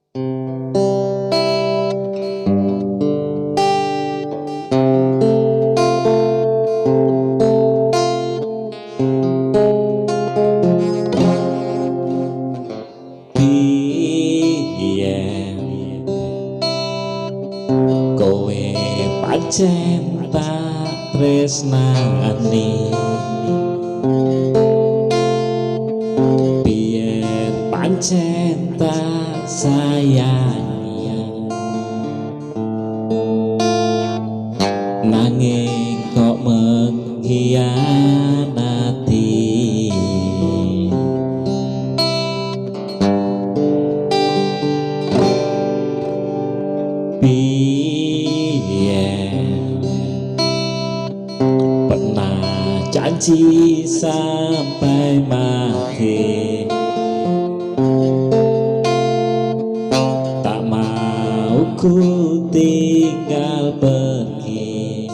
Kowe pancen tak tresnani, biyen pancen tak sayangi, nanging kok mengkhianati. Pernah janji sampai mati, tak mau ku tinggal pergi,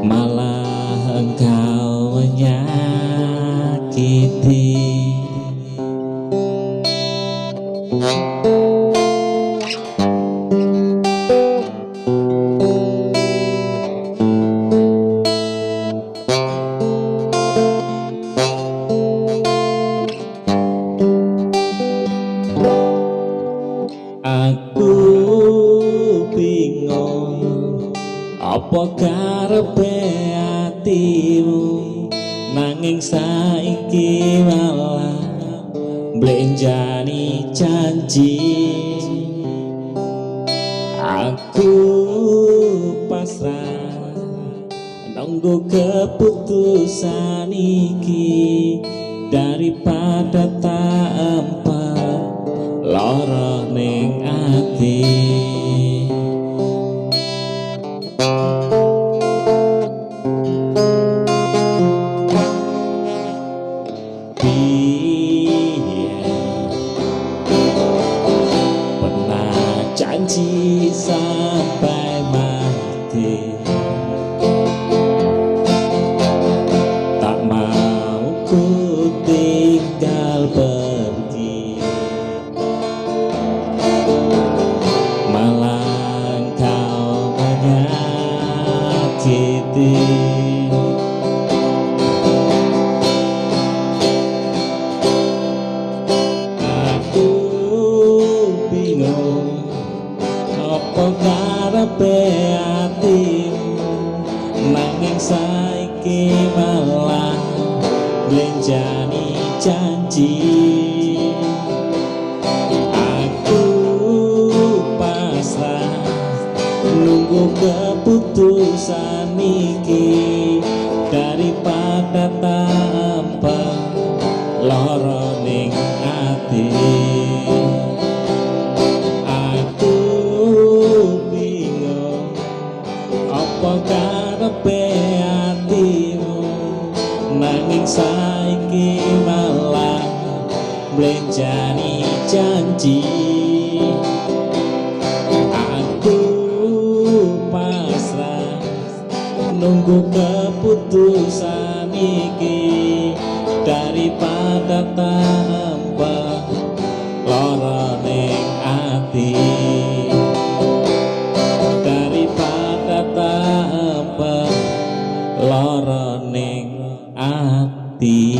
malah engkau menyakiti. Aku bingung apa karepe atimu, nanging saiki malah mblenjani janji. Aku pasrah nunggu keputusan iki, daripada tak empat lara ning ati. Pernah janji sampai mati, tak mau ku tinggal pergi, malah kau menyakiti. Aku bingung apa karepe atimu, nanging saiki malah mblenjani janji. Aku pasrah nunggu keputusan iki, daripada tanpa lara ning ati. Aku bingung apa karepe atimu, nanging saiki malah mblenjani janji. Aku pasrah nunggu keputusan iki, daripada tanpa lara ning ati, daripada tanpa lara ning ati.